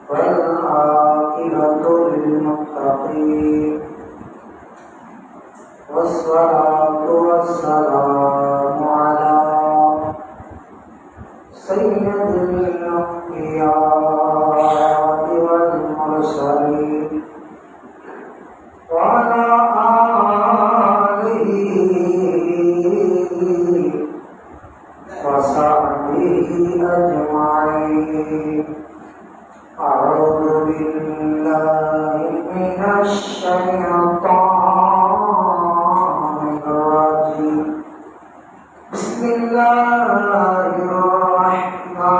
والعاقبة للمتقين والصلاة والسلام على سيد الأنبياء والمرسلين وعلى آله وصحبه أجمعين. أعوذ بالله من الشيطان الرجيم. بسم الله الرحمن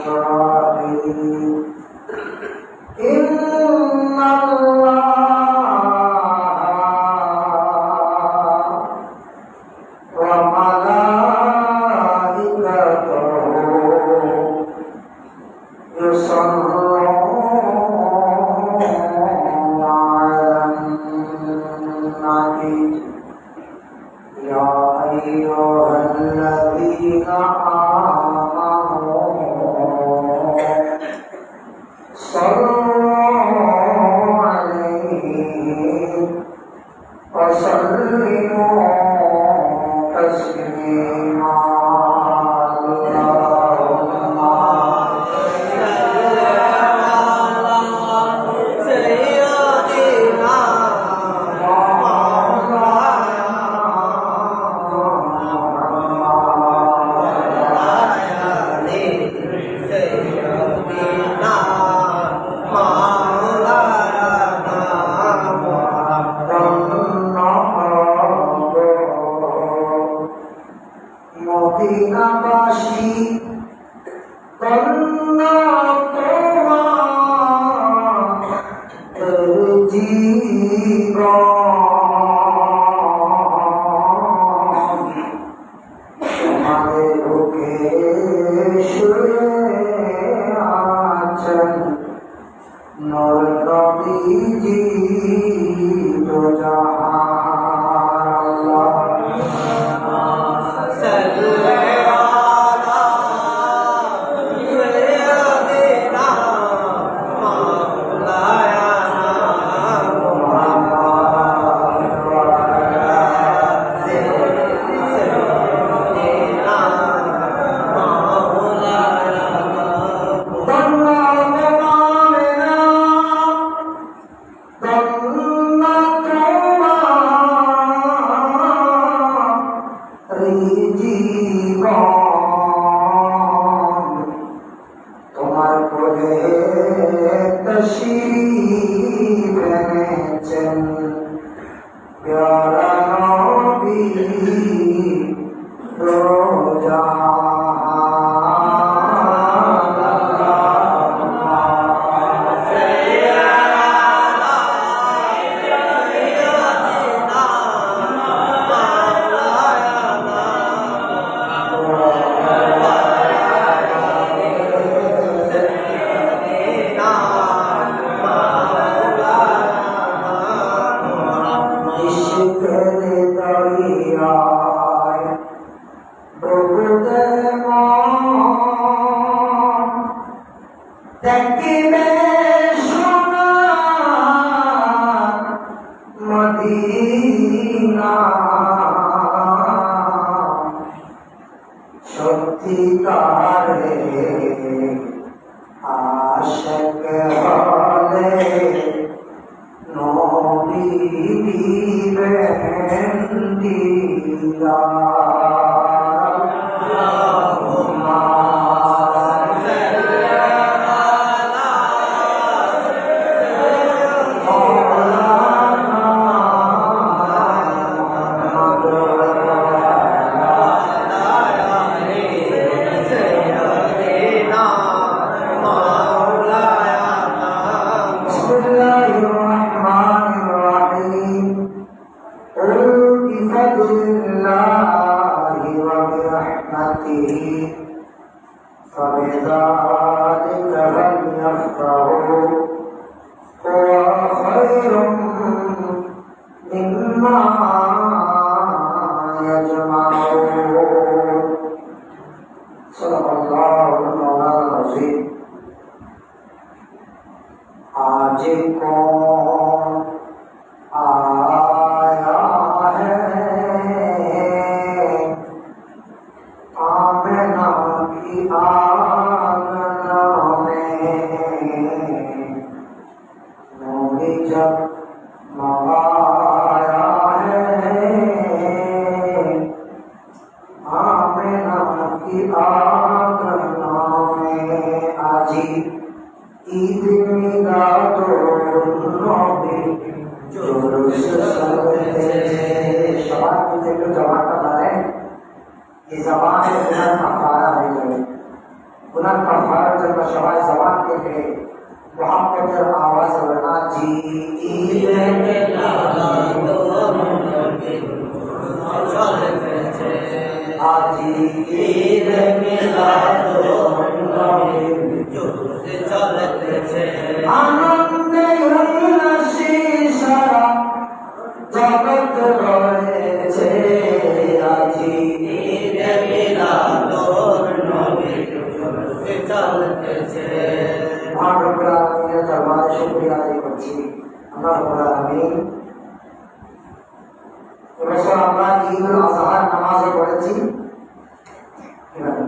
الرحيم. إن الله وملائكته يصلون على النبي يا أيها الذين آمنوا صلوا عليه وسلموا تسليما. মদিনাবাসী কন্যা তোমার জীবন তোমাদের বুকে শুয়ে আছেন নূর নবীজি দো জাহান। তোমার কোলে তশরীফ এনেছেন প্যারা নবী দো দেখবে সোনার মদিনা সত্যিকারে আশিক হলে নবী দিবেন দিদার। فبذلك فليفرحوا هو خير مما يجمعون. صدق الله المولى العظيم. आज कौन आया है आमना की आंगना में नूरी जब मवाया है आमना की आंगना में आजी ईद मिलादुन्नबी जुलूस चलते शबान मुझे तो जवान का है ये जबान है गुनाह कफारा है जो गुनाह कफारा जब शबान जबान के लिए मोहब्बत और आवाज बना जी ईद मिलादुन्नबी आजी ईद मिलादुन्नबी आनंदे उल्लासे सारा जगत রয়েছে আজি ঈদ মিলাদুন্নবী চলতেছে মহান রব্বুল আলামিনের দরবারে শুকরিয়া আদায় করছি আল্লাহ রাব্বুল আলামিন এবছর আমরা ঈদুল আজহার নামাজে পড়েছি কিভাবে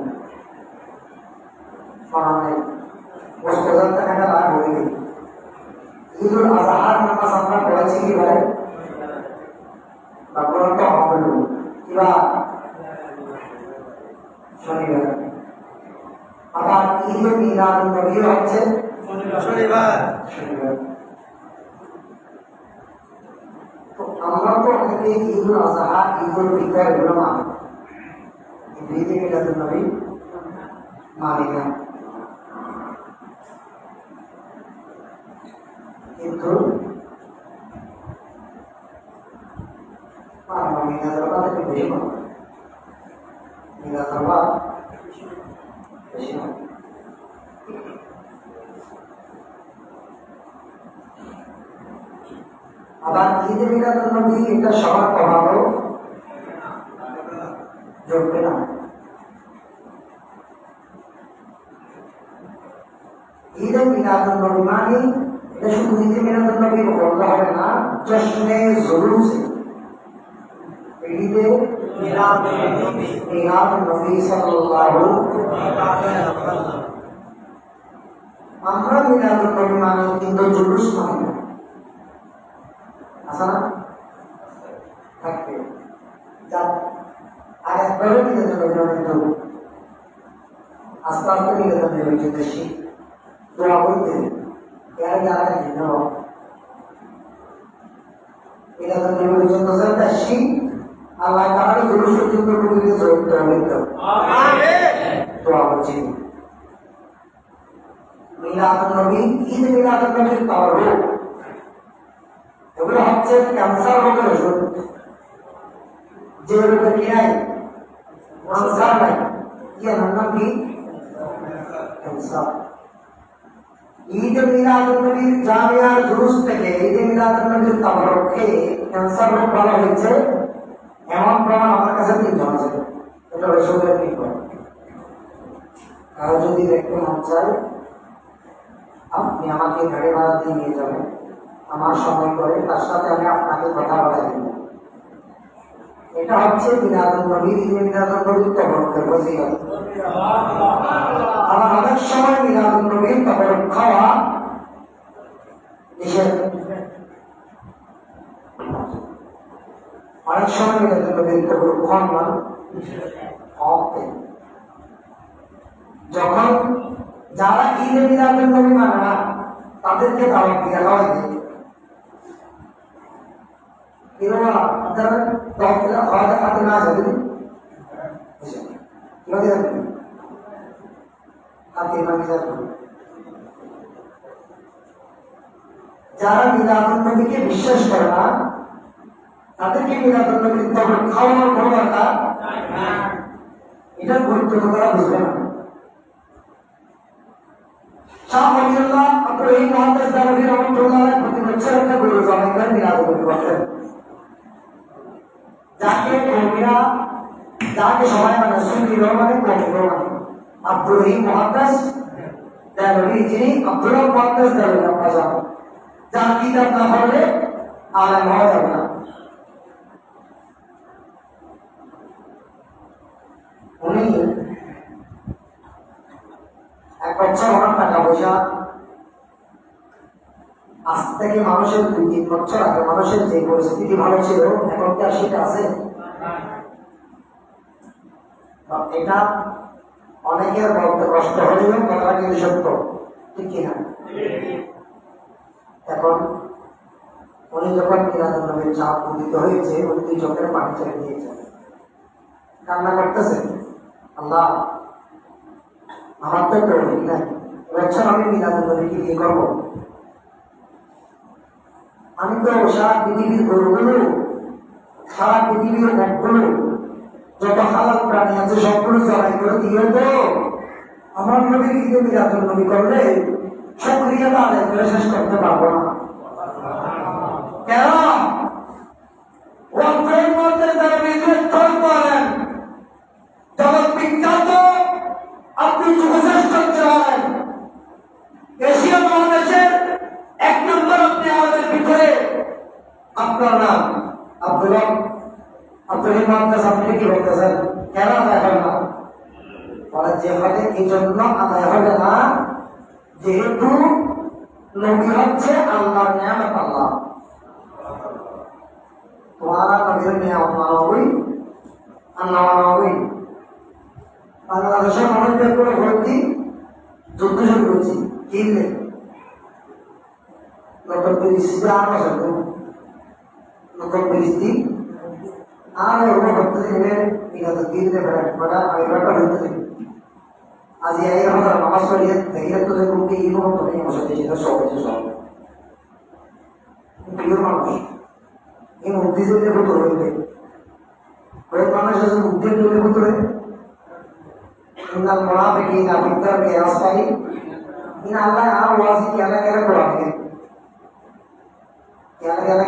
মানে মুস্তাজার টাকাটা লাভ হয়ে গেল ঈদুল আজহার নামাজ আমরা পড়েছি কিভাবে আপনারা তো হবে কিবা শনিবার আবার ঈদ মিলাদুন নবী হচ্ছে শনিবার তো আমরা তো অনেকে ঈদুল আজহা ঈদুল ফিতর এগুলো মানি ঈদ মিলাদুন নবী মানি না কিন্তু মিলাদুল্লাহ থেকে বেশি মানি মিলাদুল্লাহ বেশি মানি আবার ঈদ মিলাদুন নবী এটা সবার প্রভাবও জমবে না ঈদ মিলাদুন নবী মানে এটা শুধু ঈদ মিলাদুন নবী বলতে হবে না জশ্নে জুলুসে ঈদ মিলাদুন নবী সাল্লাল্লাহু আলাইহি ওয়াসাল্লাম আমরা মিলাদুন নবী মানে কিন্তু জুলুস মানে না আসা না থাকবে যা আর একবারে মিলাদুন নবী কিন্তু আস্তে আস্তে মিলাদুন নবী যেতে শিখ দোয়া করতে এর দ্বারা ভিন্ন মিলাদুন নবী জন্য যাতে শিখ আল্লাহ তাআলা জুলুসের জন্য রূপে জড়িত হইতো আমিন দোয়া করছি মিলাদুন নবী ঈদ মিলাদুন নবীর তাওয়ারুক এগুলো হচ্ছে ক্যান্সার রোগের ওষুধ যে রোগের কি নাই ক্যান্সার নাই কি নাম কি ক্যান্সার ঈদ মিলাদুন নবীর জামিয়ার জুলুস থেকে ঈদ মিলাদুন নবীর তাওয়ারুকে ক্যান্সার রোগ ভালো হয়েছে এমন প্রমাণ আমার কাছে তিনজন আছে এটা রসুলের কি করে কারো যদি দেখতে মন চায় আপনি আমাকে গাড়ি ভাড়া দিয়ে নিয়ে যাবেন আমার সময় করে তার সাথে আমি আপনাকে কথা বলে দিব এটা হচ্ছে মিলাদুন নবী ঈদ মিলাদুন নবীর তবরুকের ফজিলত আবার অনেক সময় মিলাদুন নবীর তবরুক খাওয়া নিষেধ অনেক সময় মিলাদুন নবীর তবরুক খাওয়া না যখন যারা ঈদ মিলাদুন নবী মানে না তাদেরকে দাওয়াত দিয়ে খাওয়াই দিই এরা আপনারা দাওয়াত খাওয়াতে খাতে না যাবেন কিভাবে যাবেন খাতে মানে যাবেন যারা মিলাদুন নবীকে বিশ্বাস করে না তাদেরকে মিলাদুন নবীর তবরুক খাওয়ানোর কোনো দরকার এটার গুরুত্ব তারা বুঝবে না শাহ ওলিউল্লাহ আপনার এই মহাদেশ দারবি রহমতুল্লাহ প্রতি বছর একটা গরু জবাই করে মিলাদুন নবী করতেন যাকে কৌমিরা যাকে সবাই মানে সুন্নিরাও মানে কৌমিরাও মানে আব্দুল রহিম মহাদেশ দারবি যিনি আব্দুল্লাহ মহাদেশ দারবি নাম যার কিতাব না পড়লে আলেম হওয়া যাবে না। উনি এক বছর ওনার টাকা পয়সা আজ থেকে মানুষের 2-3 বছর আগে মানুষের যে পরিস্থিতি ভালো ছিল এখন কি আর সেটা আছে? এটা অনেকের বলতে কষ্ট হলেও কথাটা কিন্তু সত্য, ঠিক কিনা? এখন উনি যখন মিলাদুন নবীর চাপ উদিত হয়েছে উনি 2 চোখের পানি ছেড়ে দিয়েছেন, কান্না করতেছেন, আল্লাহ আমার তো তৌফিক নাই, বলছেন আমি মিলাদুন নবীকে কি করবো? আমি তো সারা পৃথিবীর গরুগুলো, সারা পৃথিবীর মুখগুলো, যত হালাল প্রাণী আছে সবগুলো জড়াই করে দিয়ে তো আমার নবীর ঈদে মিলাদুন নবী করলে শুকরিয়াটা আদায় করে শেষ করতে পারবো না। কেন? ওয়াক্তের মধ্যে তারা বিদ্রোহ করেন, জগৎ বিখ্যাত আপনি যুগশ্রেষ্ঠ চান, এশিয়া মহাদেশের 1 নম্বর আপনি আমাদের ভিতরে, আপনার নাম আব্দুল মাদ্রাস, আপনি কি বলতেছেন? কেন আদায় হবে না? বলে যে হবে এই জন্য আদায় হবে না যেহেতু নবী হচ্ছে আল্লাহর নিয়ামত। আল্লাহ তোমারা নবীর নিয়ামত মানবই আল্লাহ মানবই। বাংলাদেশের মানুষদের করে ভর্তি যুদ্ধ শুরু করছি কিনলে লোকের পরিস্থিতি আর বছর লোকের পরিস্থিতি আর ওগুলো ভর্তি থেকে বিগত কিনলে বেড়া আমি বেড়া হইতে থাকি আজ এই আমাদের নামাজ পড়িয়ে দেখলে তো দেখুন কি এই কোনো তুমি আমার সাথে সেটা সব কিছু সব প্রিয় মানুষ এই মুক্তি যদি ভূত হইবে ওই মানুষ যদি মুক্তি তুলে ভূত হয়ে ইন্নাল মুনাফিকিনা ফি দারকি আসফালি ইন আল্লাহ আর ওয়াজি কেলা কেলা করাবে কেলা কেলা